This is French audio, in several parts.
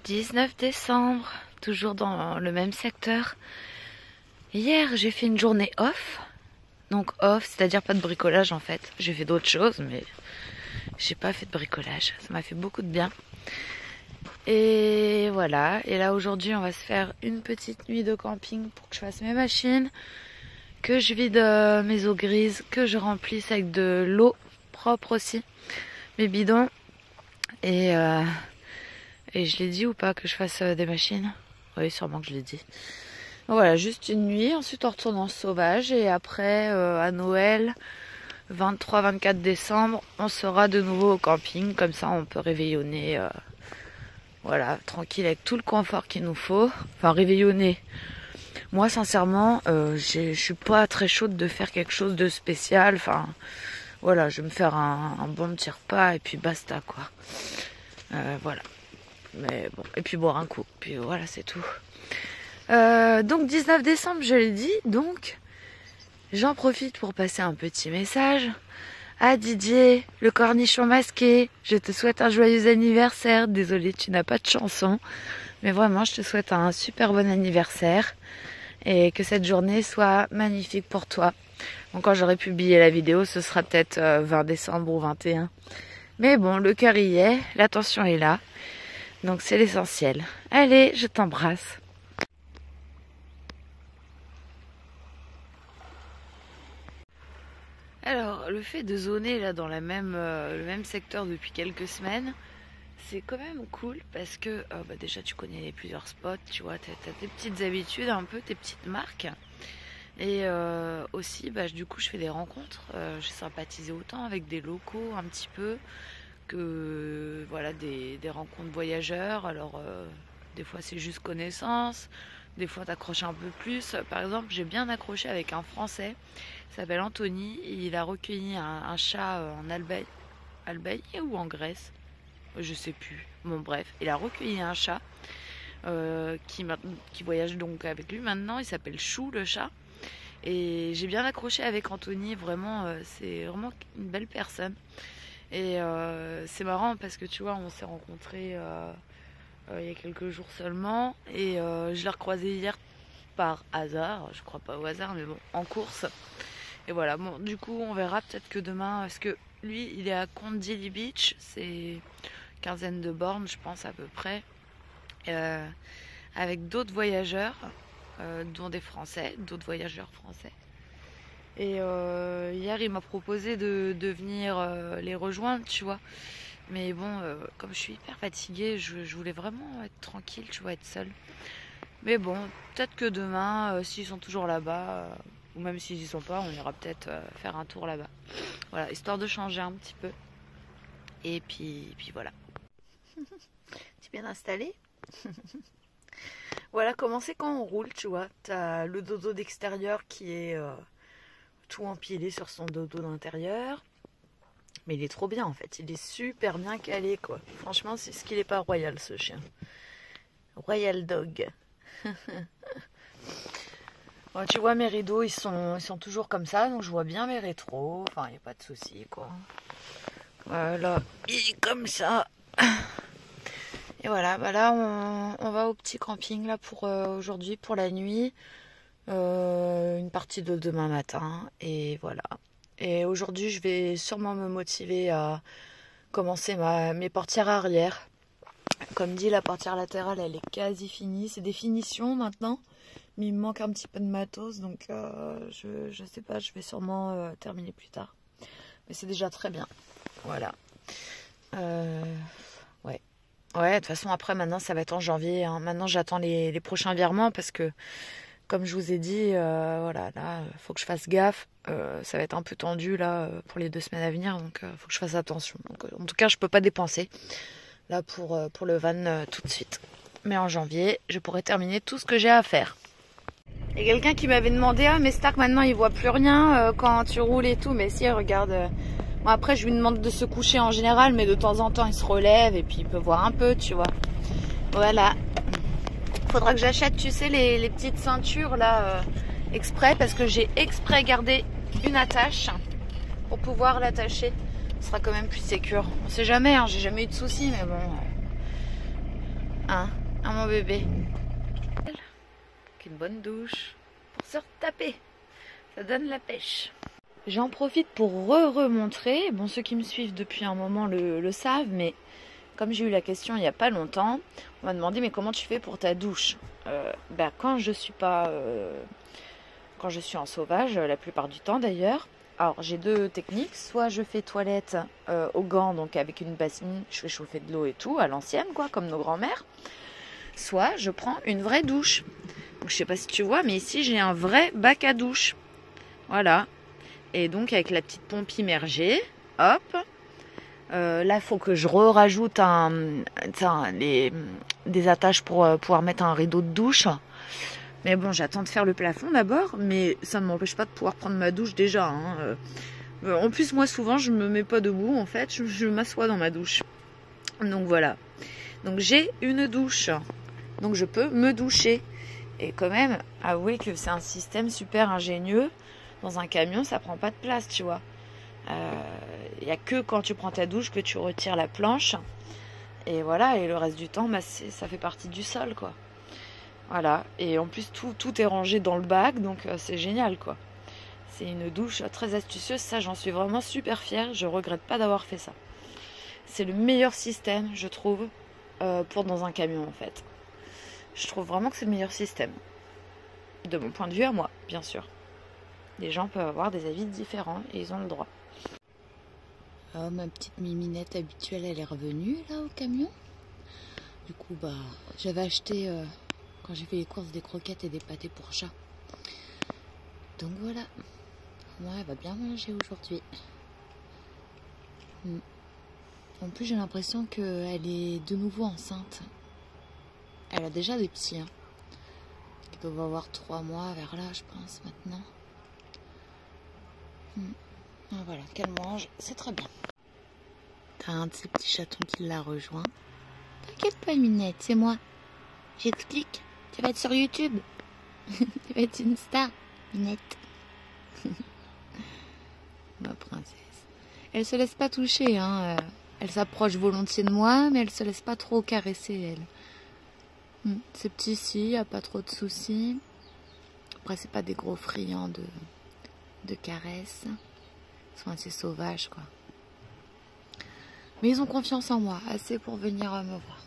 19 décembre, toujours dans le même secteur. Hier, j'ai fait une journée off. Donc off, c'est-à-dire pas de bricolage en fait. J'ai fait d'autres choses, mais j'ai pas fait de bricolage. Ça m'a fait beaucoup de bien. Et voilà. Et là, aujourd'hui, on va se faire une petite nuit de camping pour que je fasse mes machines, que je vide mes eaux grises, que je remplisse avec de l'eau propre aussi, mes bidons. Et je l'ai dit ou pas que je fasse des machines? Oui, sûrement que je l'ai dit. Donc voilà, juste une nuit. Ensuite, on retourne en sauvage. Et après, à Noël, 23-24 décembre, on sera de nouveau au camping. Comme ça, on peut réveillonner, voilà, tranquille, avec tout le confort qu'il nous faut. Enfin, réveillonner. Moi, sincèrement, je suis pas très chaude de faire quelque chose de spécial. Enfin, voilà, je vais me faire un bon petit repas et puis basta, quoi. Voilà. Mais bon, et puis boire un coup, puis voilà, c'est tout. Donc 19 décembre, je l'ai dit, donc j'en profite pour passer un petit message à Didier, le cornichon masqué. Je te souhaite un joyeux anniversaire. Désolée, tu n'as pas de chanson, mais vraiment, je te souhaite un super bon anniversaire et que cette journée soit magnifique pour toi. Donc quand j'aurai publié la vidéo, ce sera peut-être 20 décembre ou 21. Mais bon, le cœur y est, l'attention est là. Donc c'est l'essentiel. Allez, je t'embrasse. Alors, le fait de zoner là dans le même secteur depuis quelques semaines, c'est quand même cool parce que déjà tu connais les plusieurs spots, tu vois, t'as tes petites habitudes, un peu tes petites marques. Et aussi, du coup, je fais des rencontres. J'ai sympathisé autant avec des locaux un petit peu que voilà, des rencontres voyageurs. Alors des fois c'est juste connaissance, des fois t'accroches un peu plus. Par exemple, j'ai bien accroché avec un Français, il s'appelle Anthony. Il a recueilli un chat en Albanie ou en Grèce, je sais plus. Bon bref, il a recueilli un chat qui voyage donc avec lui maintenant. Il s'appelle Chou, le chat. Et j'ai bien accroché avec Anthony, vraiment, c'est vraiment une belle personne. Et c'est marrant parce que tu vois, on s'est rencontrés il y a quelques jours seulement. Et je l'ai recroisé hier par hasard, je crois pas au hasard, mais bon, en course. Et voilà, bon, du coup, on verra peut-être que demain, parce que lui, il est à Kondili Beach, c'est une quinzaine de bornes, je pense, à peu près, avec d'autres voyageurs, dont des Français, d'autres voyageurs français. Et hier, il m'a proposé de venir les rejoindre, tu vois. Mais bon, comme je suis hyper fatiguée, je voulais vraiment être tranquille, tu vois, être seule. Mais bon, peut-être que demain, s'ils sont toujours là-bas, ou même s'ils y sont pas, on ira peut-être faire un tour là-bas. Voilà, histoire de changer un petit peu. Et puis voilà. Tu es bien installé? Voilà comment c'est quand on roule, tu vois. T'as le dodo d'extérieur qui est tout empilé sur son dodo d'intérieur. Mais il est trop bien en fait. Il est super bien calé, quoi. Franchement, c'est ce qu'il est pas royal, ce chien. Royal dog. Bon, tu vois, mes rideaux, ils sont toujours comme ça. Donc je vois bien mes rétros. Enfin, il n'y a pas de souci, quoi. Voilà. Il est comme ça. Et voilà, là on va au petit camping là pour aujourd'hui, pour la nuit, une partie de demain matin, et voilà. Et aujourd'hui je vais sûrement me motiver à commencer mes portières arrière. Comme dit, la portière latérale elle est quasi finie, c'est des finitions maintenant, mais il me manque un petit peu de matos, donc je sais pas, je vais sûrement terminer plus tard. Mais c'est déjà très bien, voilà. Ouais, de toute façon, après, maintenant, ça va être en janvier. Hein. Maintenant, j'attends les prochains virements parce que, comme je vous ai dit, voilà, là, faut que je fasse gaffe. Ça va être un peu tendu, là, pour les 2 semaines à venir. Donc, faut que je fasse attention. Donc, en tout cas, je peux pas dépenser, là, pour le van tout de suite. Mais en janvier, je pourrai terminer tout ce que j'ai à faire. Il y a quelqu'un qui m'avait demandé, ah, mais Stark, maintenant, il voit plus rien quand tu roules et tout. Mais si, regarde... Bon, après, je lui demande de se coucher en général, mais de temps en temps, il se relève et puis il peut voir un peu, tu vois. Voilà. Faudra que j'achète, tu sais, les petites ceintures, là, exprès, parce que j'ai exprès gardé une attache pour pouvoir l'attacher. Ce sera quand même plus sécure. On sait jamais, hein, j'ai jamais eu de soucis, mais bon... Hein, mon bébé. Une bonne douche pour se retaper. Ça donne la pêche. J'en profite pour remontrer. Bon, ceux qui me suivent depuis un moment le savent, mais comme j'ai eu la question il n'y a pas longtemps, on m'a demandé mais comment tu fais pour ta douche. Quand je suis pas, quand je suis en sauvage, la plupart du temps d'ailleurs. Alors j'ai deux techniques. Soit je fais toilette au gant, donc avec une bassine, je fais chauffer de l'eau et tout à l'ancienne, quoi, comme nos grands-mères. Soit je prends une vraie douche. Donc, je sais pas si tu vois, mais ici j'ai un vrai bac à douche. Voilà. Et donc avec la petite pompe immergée, hop. Là, il faut que je rajoute des attaches pour pouvoir mettre un rideau de douche. Mais bon, j'attends de faire le plafond d'abord, mais ça ne m'empêche pas de pouvoir prendre ma douche déjà. Hein. En plus, moi, souvent, je me mets pas debout, en fait. Je m'assois dans ma douche. Donc voilà. Donc j'ai une douche. Donc je peux me doucher. Et quand même, avouez que c'est un système super ingénieux. Dans un camion, ça prend pas de place, tu vois. Il n'y a que quand tu prends ta douche que tu retires la planche. Et voilà, et le reste du temps, ça fait partie du sol, quoi. Voilà, et en plus, tout est rangé dans le bac, donc c'est génial, quoi. C'est une douche très astucieuse, ça, j'en suis vraiment super fière. Je regrette pas d'avoir fait ça. C'est le meilleur système, je trouve, pour dans un camion, en fait. Je trouve vraiment que c'est le meilleur système. De mon point de vue à moi, bien sûr. Les gens peuvent avoir des avis différents et ils ont le droit. Oh, ma petite miminette habituelle, elle est revenue là au camion. Du coup, j'avais acheté, quand j'ai fait les courses, des croquettes et des pâtés pour chat. Donc voilà. Ouais, elle va bien manger aujourd'hui. En plus, j'ai l'impression qu'elle est de nouveau enceinte. Elle a déjà des petits, hein. Ils doivent avoir 3 mois vers là, je pense, maintenant. Voilà, qu'elle mange, c'est très bien. T'as un de ces petits chatons qui l'a rejoint. T'inquiète pas, Minette, c'est moi. J'explique. Tu vas être sur YouTube. Tu vas être une star, Minette. Ma princesse. Elle se laisse pas toucher, hein. Elle s'approche volontiers de moi, mais elle se laisse pas trop caresser, elle. C'est petit ici, y a pas trop de soucis. Après, c'est pas des gros friands de caresses. Ils sont assez sauvages, quoi. Mais ils ont confiance en moi, assez pour venir me voir.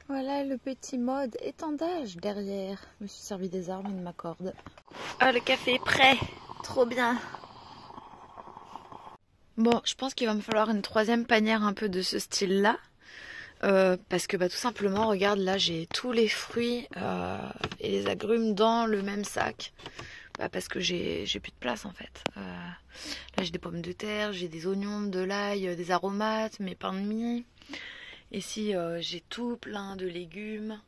Voilà le petit mode étendage derrière. Je me suis servi des armes et de ma corde. Ah, le café est prêt. Trop bien. Bon, je pense qu'il va me falloir une troisième panière un peu de ce style-là. Parce que tout simplement, regarde, là j'ai tous les fruits et les agrumes dans le même sac. Parce que j'ai plus de place en fait. Là j'ai des pommes de terre, j'ai des oignons, de l'ail, des aromates, mes pains de mie. Ici j'ai tout plein de légumes.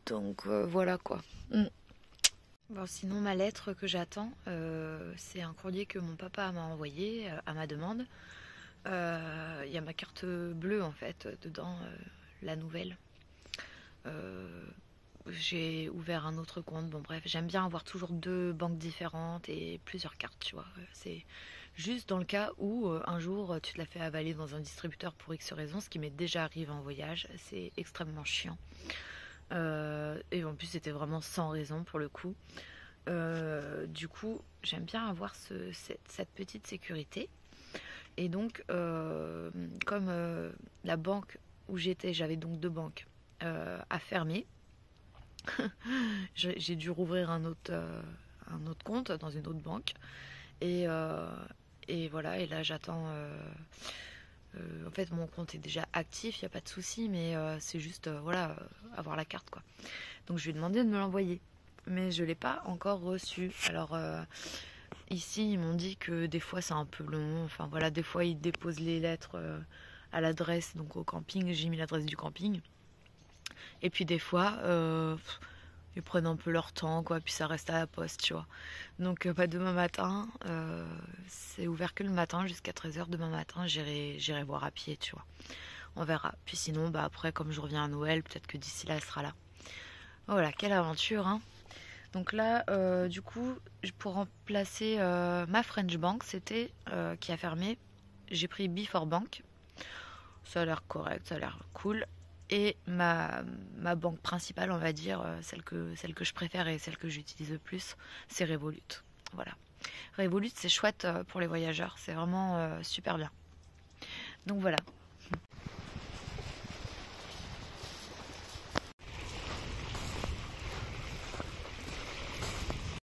Donc voilà quoi. Bon, sinon ma lettre que j'attends, c'est un courrier que mon papa m'a envoyé à ma demande. Il y a ma carte bleue en fait dedans, la nouvelle. J'ai ouvert un autre compte, bon bref, j'aime bien avoir toujours 2 banques différentes et plusieurs cartes, tu vois. C'est juste dans le cas où un jour tu te la fais avaler dans un distributeur pour X raison, ce qui m'est déjà arrivé en voyage, c'est extrêmement chiant. Et en plus c'était vraiment sans raison pour le coup. Du coup j'aime bien avoir cette petite sécurité. Et donc comme la banque où j'étais, j'avais donc 2 banques à fermer. J'ai dû rouvrir un autre compte dans une autre banque et voilà, et là j'attends en fait mon compte est déjà actif, il n'y a pas de souci, mais c'est juste voilà, avoir la carte quoi. Donc je lui ai demandé de me l'envoyer, mais je l'ai pas encore reçu. Alors ici ils m'ont dit que des fois c'est un peu long, enfin voilà, des fois ils déposent les lettres à l'adresse, donc au camping, j'ai mis l'adresse du camping. Et puis des fois, ils prennent un peu leur temps, quoi, puis ça reste à la poste, tu vois. Donc demain matin, c'est ouvert que le matin, jusqu'à 13h demain matin, j'irai voir à pied, tu vois. On verra. Puis sinon, après, comme je reviens à Noël, peut-être que d'ici là, elle sera là. Voilà, quelle aventure, hein. Donc là, du coup, pour remplacer ma French Bank, qui a fermé, j'ai pris Before Bank. Ça a l'air correct, ça a l'air cool. Et ma banque principale, on va dire, celle que je préfère et celle que j'utilise le plus, c'est Revolut. Voilà. Revolut, c'est chouette pour les voyageurs, c'est vraiment super bien. Donc voilà,